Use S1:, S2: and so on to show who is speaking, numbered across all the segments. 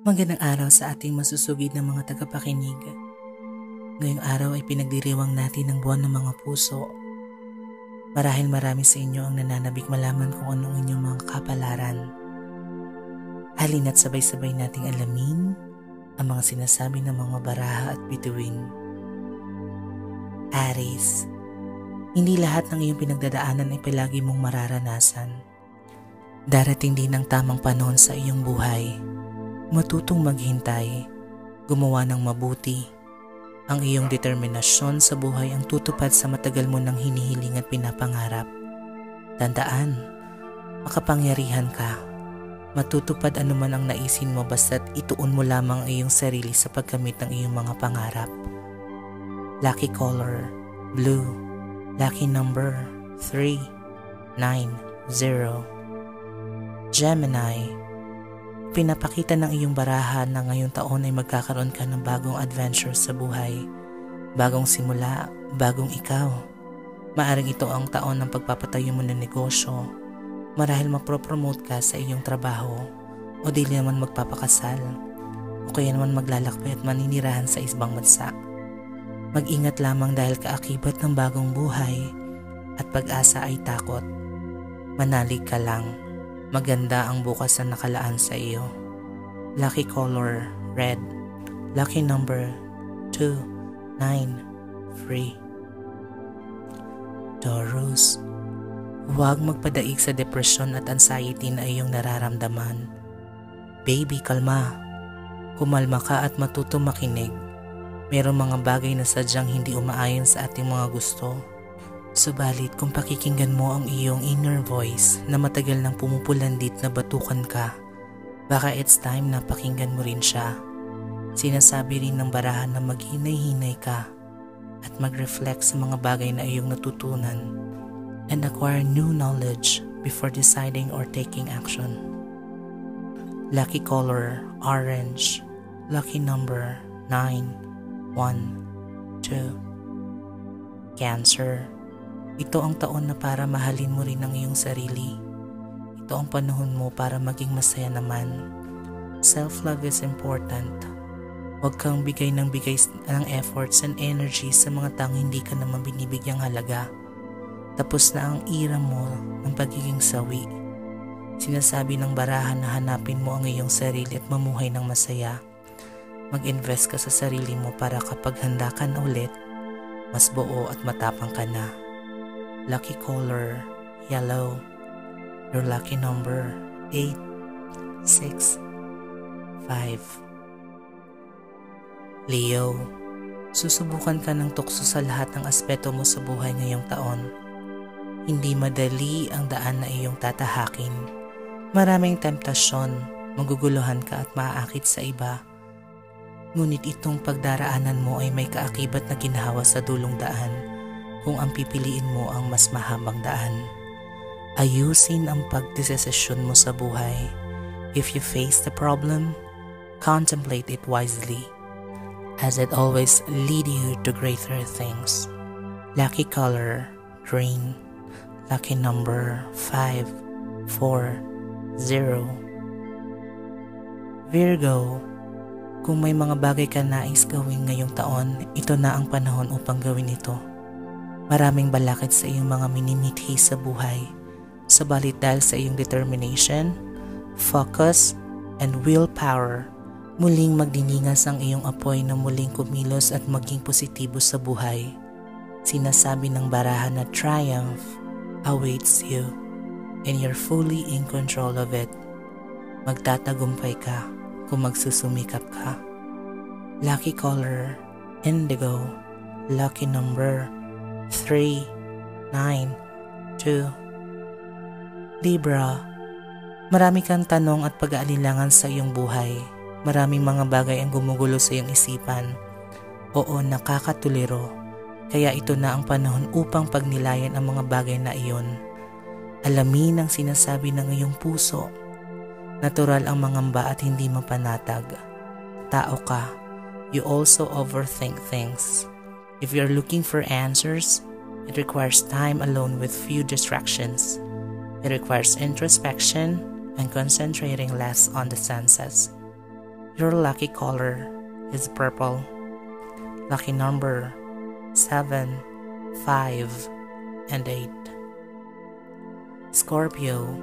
S1: Magandang araw sa ating masusugid na mga tagapakinig. Ngayong araw ay pinagdiriwang natin ang buwan ng mga puso. Marahil marami sa inyo ang nananabik malaman kung anong inyong mga kapalaran. Halina't sabay-sabay nating alamin ang mga sinasabi ng mga baraha at bituin. Aries, hindi lahat ng iyong pinagdadaanan ay palagi mong mararanasan. Darating din ang tamang panahon sa iyong buhay. Matutong maghintay, gumawa ng mabuti. Ang iyong determinasyon sa buhay ang tutupad sa matagal mo nang hinihiling at pinapangarap. Tandaan, makapangyarihan ka. Matutupad anuman ang naisin mo basta't ituon mo lamang ang iyong sarili sa pagkamit ng iyong mga pangarap. Lucky color, blue. Lucky number, 390. Gemini, pinapakita ng iyong baraha na ngayong taon ay magkakaroon ka ng bagong adventure sa buhay. Bagong simula, bagong ikaw. Maaring ito ang taon ng pagpapatayo mo ng negosyo. Marahil mapropromote ka sa iyong trabaho o dili naman magpapakasal o kaya naman maglalakbay at maninirahan sa isang bansa. Mag-ingat lamang dahil kaakibat ng bagong buhay at pag-asa ay takot. Manalig ka lang. Maganda ang bukas na nakalaan sa iyo. Lucky color, red. Lucky number, 293. Taurus, huwag magpadaig sa depresyon at anxiety na iyong nararamdaman. Baby, kalma. Kumalma ka at matutong makinig. Merong mga bagay na sadyang hindi umaayon sa ating mga gusto. Subalit kung pakikinggan mo ang iyong inner voice na matagal nang pumupulandit na batukan ka, baka it's time na pakinggan mo rin siya. Sinasabi rin ng barahan na maghinay-hinay ka at mag-reflect sa mga bagay na iyong natutunan and acquire new knowledge before deciding or taking action. Lucky color, orange. Lucky number, 912. Cancer, ito ang taon na para mahalin mo rin ang iyong sarili. Ito ang panahon mo para maging masaya naman. Self-love is important. Huwag kang bigay ng efforts and energy sa mga taong hindi ka naman binibigyang halaga. Tapos na ang era mo ng pagiging sawi. Sinasabi ng barahan na hanapin mo ang iyong sarili at mamuhay ng masaya. Mag-invest ka sa sarili mo para kapag handa ka na ulit, mas buo at matapang ka na. Lucky color, yellow. Your lucky number, 865. Leo, susubukan ka ng tukso sa lahat ng aspeto mo sa buhay ngayong taon. Hindi madali ang daan na iyong tatahakin. Maraming temptasyon, maguguluhan ka at maaakit sa iba. Ngunit itong pagdaraanan mo ay may kaakibat na ginhawa sa dulong daan. Kung ang pipiliin mo ang mas mahabang daan. Ayusin ang pagdesisyon mo sa buhay. If you face the problem, contemplate it wisely, as it always lead you to greater things. Lucky color, green. Lucky number, 540. Virgo, kung may mga bagay ka nais gawin ngayong taon, ito na ang panahon upang gawin ito. Maraming balakid sa iyong mga minimithi sa buhay. Sabalit dahil sa iyong determination, focus, and willpower, muling magdiningas ang iyong apoy na muling kumilos at maging positibo sa buhay. Sinasabi ng barahan na triumph awaits you and you're fully in control of it. Magtatagumpay ka kung magsusumikap ka. Lucky color, indigo. Lucky number, 392. Libra, marami kang tanong at pag-aalilangan sa iyong buhay. Maraming mga bagay ang gumugulo sa iyong isipan. Oo, nakakatuliro. Kaya ito na ang panahon upang pagnilayan ang mga bagay na iyon. Alamin ang sinasabi ng iyong puso. Natural ang mangamba at hindi mapanatag. Tao ka. You also overthink things. If you're looking for answers, it requires time alone with few distractions. It requires introspection and concentrating less on the senses. Your lucky color is purple. Lucky number 7, 5, and 8. Scorpio.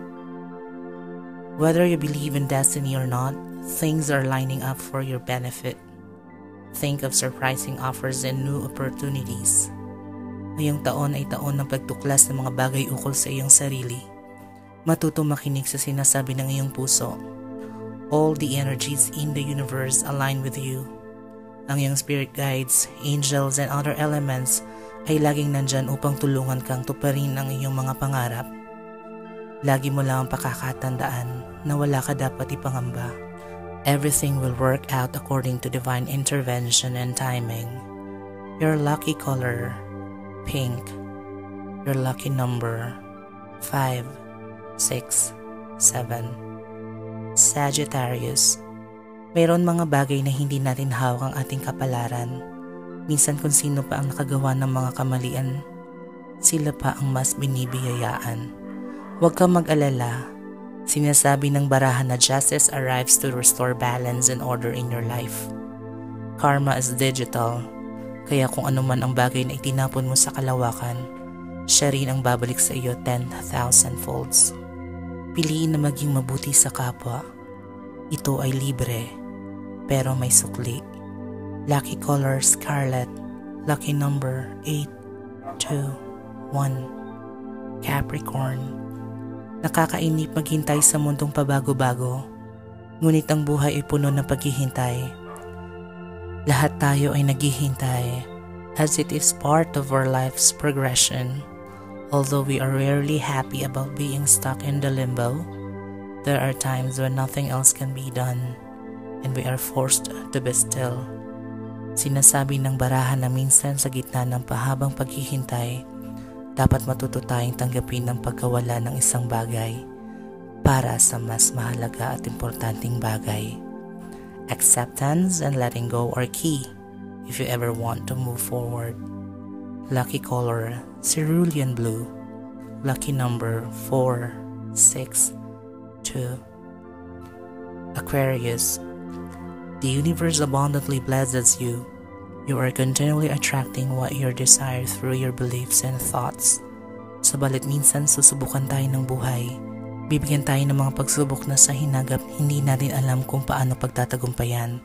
S1: Whether you believe in destiny or not, things are lining up for your benefit. Think of surprising offers and new opportunities. Ngayong taon ay taon ng pagtuklas ng mga bagay ukol sa iyong sarili. Matutong makinig sa sinasabi ng iyong puso. All the energies in the universe align with you. Ang iyong spirit guides, angels, and other elements ay laging nandyan upang tulungan kang tuparin ang iyong mga pangarap. Lagi mo lang ang pakakatandaan na wala ka dapat ipangamba. Everything will work out according to divine intervention and timing. Your lucky color, pink. Your lucky number, 5, 6, 7. Sagittarius. Mayroon mga bagay na hindi natin hawak ang ating kapalaran. Minsan kung sino pa ang nakagawa ng mga kamalian, sila pa ang mas binibiyayaan. Huwag kang mag-alala. Sinasabi ng barahan na justice arrives to restore balance and order in your life. Karma is digital, kaya kung ano man ang bagay na itinapon mo sa kalawakan, siya rin ang babalik sa iyo 10,000 folds. Piliin na maging mabuti sa kapwa. Ito ay libre, pero may sukli. Lucky color scarlet. Lucky number 8, 2, 1. Capricorn. Nakakainip maghintay sa mundong pabago-bago, ngunit ang buhay ay puno ng paghihintay. Lahat tayo ay naghihintay, as it is part of our life's progression. Although we are rarely happy about being stuck in the limbo, there are times when nothing else can be done, and we are forced to be still. Sinasabi ng barahan na minsan sa gitna ng pahabang paghihintay, dapat matuto tayong tanggapin ang pagkawala ng isang bagay para sa mas mahalaga at importanteng bagay. Acceptance and letting go are key if you ever want to move forward. Lucky color, cerulean blue. Lucky number 4, 6, 2. Aquarius. The universe abundantly blesses you. You are continually attracting what you desire through your beliefs and thoughts. Subalit minsan susubukan tayo ng buhay. Bibigyan tayo ng mga pagsubok na sa hinagap hindi natin alam kung paano pagtatagumpayan.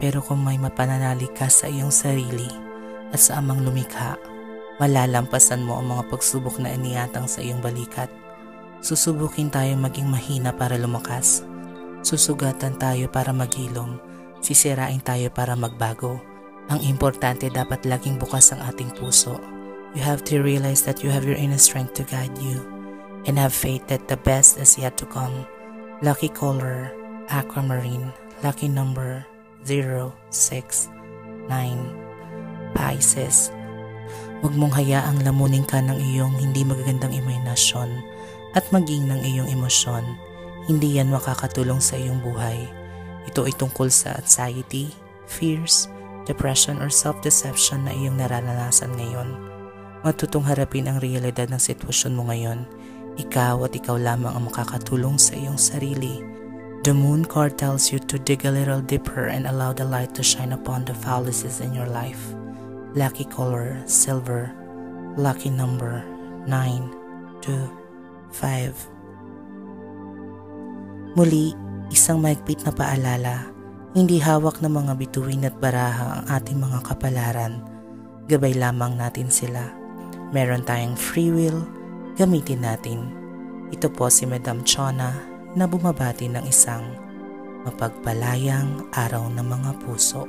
S1: Pero kung may mapananalig ka sa iyong sarili at sa amang lumikha, malalampasan mo ang mga pagsubok na iniatang sa iyong balikat. Susubukin tayo maging mahina para lumakas. Susugatan tayo para maghilom. Sisirain tayo para magbago. Ang importante, dapat laging bukas ang ating puso. You have to realize that you have your inner strength to guide you and have faith that the best is yet to come. Lucky color, aquamarine. Lucky number 0, 6, 9. Pisces. Huwag mong hayaang lamunin ka ng iyong hindi magagandang imahinasyon at maging ng iyong emosyon. Hindi yan makakatulong sa iyong buhay. Ito ay tungkol sa anxiety, fears, depression or self-deception na iyong nararanasan ngayon. Matutong harapin ang realidad ng sitwasyon mo ngayon. Ikaw at ikaw lamang ang makakatulong sa iyong sarili. The moon card tells you to dig a little deeper and allow the light to shine upon the fallacies in your life. Lucky color, silver. Lucky number, 9, 2, 5. Muli, isang maigpit na paalala. Hindi hawak ng mga bituin at baraha ang ating mga kapalaran. Gabay lamang natin sila. Meron tayong free will, gamitin natin. Ito po si Madam Chona na bumabati ng isang mapagpalayang araw ng mga puso.